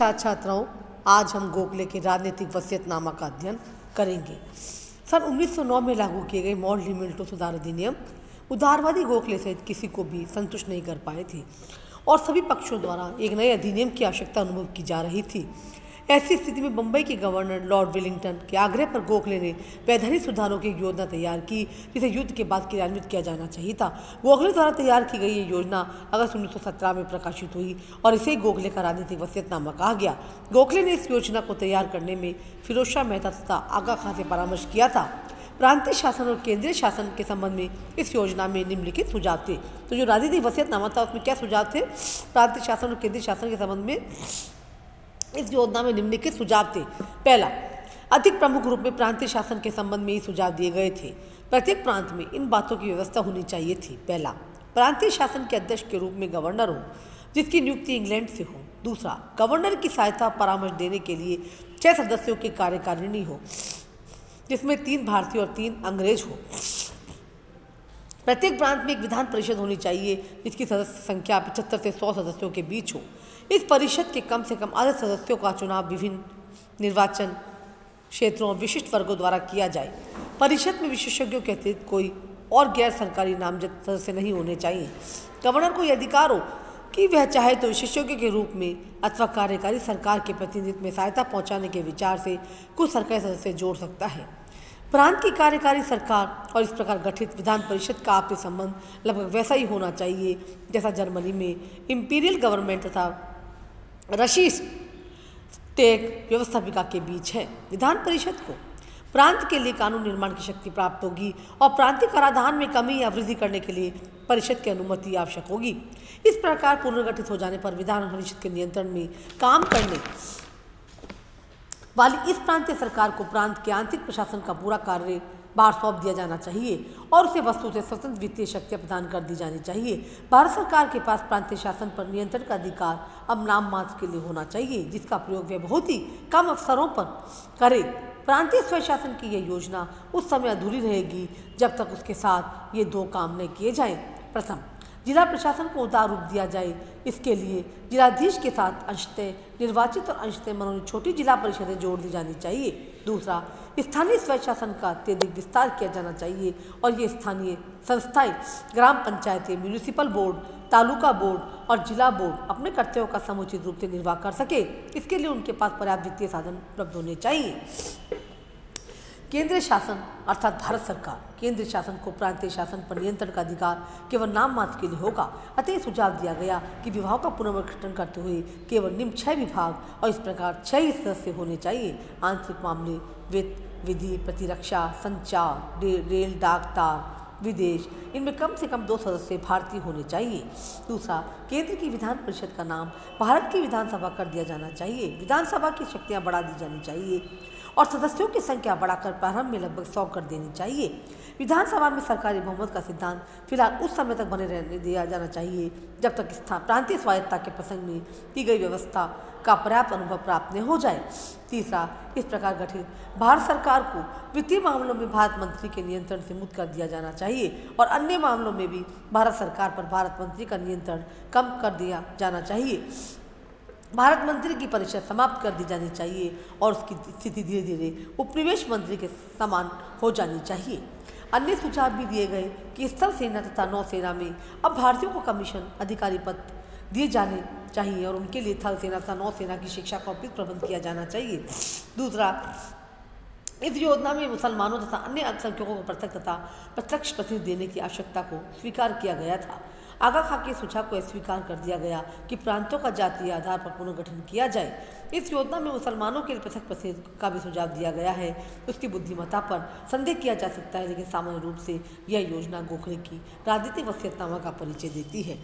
छात्राओं, आज हम गोखले के राजनीतिक वसीयतनामा का अध्ययन करेंगे। सन 1909 में लागू किए गए मॉडल सुधार अधिनियम उदारवादी गोखले सहित किसी को भी संतुष्ट नहीं कर पाए थे और सभी पक्षों द्वारा एक नए अधिनियम की आवश्यकता अनुभव की जा रही थी। ऐसी स्थिति में बम्बई के गवर्नर लॉर्ड वेलिंगटन के आग्रह पर गोखले ने वैधानिक सुधारों की एक योजना तैयार की जिसे युद्ध के बाद क्रियान्वित किया जाना चाहिए था। गोखले द्वारा तैयार की गई ये योजना अगस्त 1917 में प्रकाशित हुई और इसे गोखले का राजनीतिक वसीयतनामा कहा गया। गोखले ने इस योजना को तैयार करने में फिरोज शाह मेहता तथा आगा खां से परामर्श किया था। प्रांतीय शासन और केंद्रीय शासन के संबंध में इस योजना में निम्नलिखित सुझाव थे। तो जो राजनीतिक वसीयतनामा था उसमें क्या सुझाव थे? प्रांतीय शासन और केंद्रीय शासन के संबंध में इस योजना में निम्नलिखित सुझाव थे। पहला, अधिक प्रमुख रूप में प्रांतीय शासन के संबंध में ये सुझाव दिए गए थे। प्रत्येक प्रांत में इन बातों की व्यवस्था होनी चाहिए थी। पहला, प्रांतीय शासन के अध्यक्ष के रूप में गवर्नर हो जिसकी नियुक्ति इंग्लैंड से हो। दूसरा, गवर्नर की सहायता परामर्श देने के लिए 6 सदस्यों की कार्यकारिणी हो जिसमें 3 भारतीय और 3 अंग्रेज हो। प्रत्येक प्रांत में एक विधान परिषद होनी चाहिए जिसकी सदस्य संख्या 75 से 100 सदस्यों के बीच हो। इस परिषद के कम से कम आधे सदस्यों का चुनाव विभिन्न निर्वाचन क्षेत्रों और विशिष्ट वर्गों द्वारा किया जाए। परिषद में विशेषज्ञों के अतिरिक्त कोई और गैर सरकारी नामजद सदस्य नहीं होने चाहिए। गवर्नर को यह अधिकार हो कि वह चाहे तो विशेषज्ञ के रूप में अथवा कार्यकारी सरकार के प्रतिनिधित्व में सहायता पहुंचाने के विचार से कुछ सरकारी सदस्य जोड़ सकता है। प्रांत की कार्यकारी सरकार और इस प्रकार गठित विधान परिषद का आपसी संबंध लगभग वैसा ही होना चाहिए जैसा जर्मनी में इंपीरियल गवर्नमेंट तथा रशी स्टेट व्यवस्थापिका के बीच है। विधान परिषद को प्रांत के लिए कानून निर्माण की शक्ति प्राप्त होगी और प्रांतीय कराधान में कमी या वृद्धि करने के लिए परिषद की अनुमति आवश्यक होगी। इस प्रकार पुनर्गठित हो जाने पर विधान परिषद के नियंत्रण में काम करने वाली इस प्रांतीय सरकार को प्रांत के आंतरिक प्रशासन का पूरा कार्य भार सौंप दिया जाना चाहिए और उसे वस्तु से स्वतंत्र वित्तीय शक्तियाँ प्रदान कर दी जानी चाहिए। भारत सरकार के पास प्रांतीय शासन पर नियंत्रण का अधिकार अब नाम मात्र के लिए होना चाहिए जिसका प्रयोग वह बहुत ही कम अवसरों पर करे। प्रांतीय स्वशासन की यह योजना उस समय अधूरी रहेगी जब तक उसके साथ ये 2 काम न किए जाएं। प्रथम, जिला प्रशासन को उदार रूप दिया जाए। इसके लिए जिलाधीश के साथ अंशतः निर्वाचित और अंशतः मनोनीत छोटी जिला परिषदें जोड़ दी जानी चाहिए। दूसरा, स्थानीय स्वशासन का अत्यधिक विस्तार किया जाना चाहिए और ये स्थानीय संस्थाएं ग्राम पंचायतें, म्यूनिसिपल बोर्ड, तालुका बोर्ड और जिला बोर्ड अपने कर्तव्यों का समुचित रूप से निर्वाह कर सके। इसके लिए उनके पास पर्याप्त वित्तीय साधन उपलब्ध होने चाहिए। केंद्रीय शासन अर्थात भारत सरकार केंद्रीय शासन को प्रांतीय शासन पर नियंत्रण का अधिकार केवल नाम मात्र के लिए होगा। अतः सुझाव दिया गया कि विभागों का पुनर्गठन करते हुए केवल निम्न 6 विभाग और इस प्रकार 6 ही सदस्य होने चाहिए। आंतरिक मामले, वित्त, विधि, प्रतिरक्षा, संचार, रेल, डाक, तार, विदेश, इनमें कम से कम 2 सदस्य भारतीय होने चाहिए। दूसरा, केंद्र की विधान परिषद का नाम भारत की विधानसभा कर दिया जाना चाहिए। विधानसभा की शक्तियां बढ़ा दी जानी चाहिए और सदस्यों की संख्या बढ़ाकर प्रारंभ में लगभग 100 कर देनी चाहिए। विधानसभा में सरकारी बहुमत का सिद्धांत फिलहाल उस समय तक बने रहने दिया जाना चाहिए जब तक प्रांतीय स्वायत्तता के प्रसंग में की गई व्यवस्था का पर्याप्त अनुभव प्राप्त न हो जाए। तीसरा, इस प्रकार गठित भारत सरकार को वित्तीय मामलों में भारत मंत्री के नियंत्रण से मुक्त कर दिया जाना चाहिए और अन्य मामलों में भी भारत सरकार पर भारत मंत्री का नियंत्रण कम कर दिया जाना चाहिए। भारत मंत्री की परिषद समाप्त कर दी जानी चाहिए और उसकी स्थिति धीरे धीरे उपनिवेश मंत्री के समान हो जानी चाहिए। अन्य सुझाव भी दिए गए कि स्थल सेना तथा नौसेना में अब भारतीयों को कमीशन अधिकारी पद दिए जाने चाहिए और उनके लिए थल सेना तथा नौसेना की शिक्षा का उपयुक्त प्रबंध किया जाना चाहिए। दूसरा, इस योजना में मुसलमानों तथा अन्य अल्पसंख्यकों को पृथक तथा प्रत्यक्ष प्रतिनिधि देने की आवश्यकता को स्वीकार किया गया था। आगा खां के सुझाव को स्वीकार कर दिया गया कि प्रांतों का जातीय आधार पर पुनर्गठन किया जाए। इस योजना में मुसलमानों के लिए पृथक प्रतिनिधि का भी सुझाव दिया गया है। उसकी बुद्धिमत्ता पर संदेह किया जा सकता है लेकिन सामान्य रूप से यह योजना गोखले की राजनीतिक वसीयतनामा का परिचय देती है।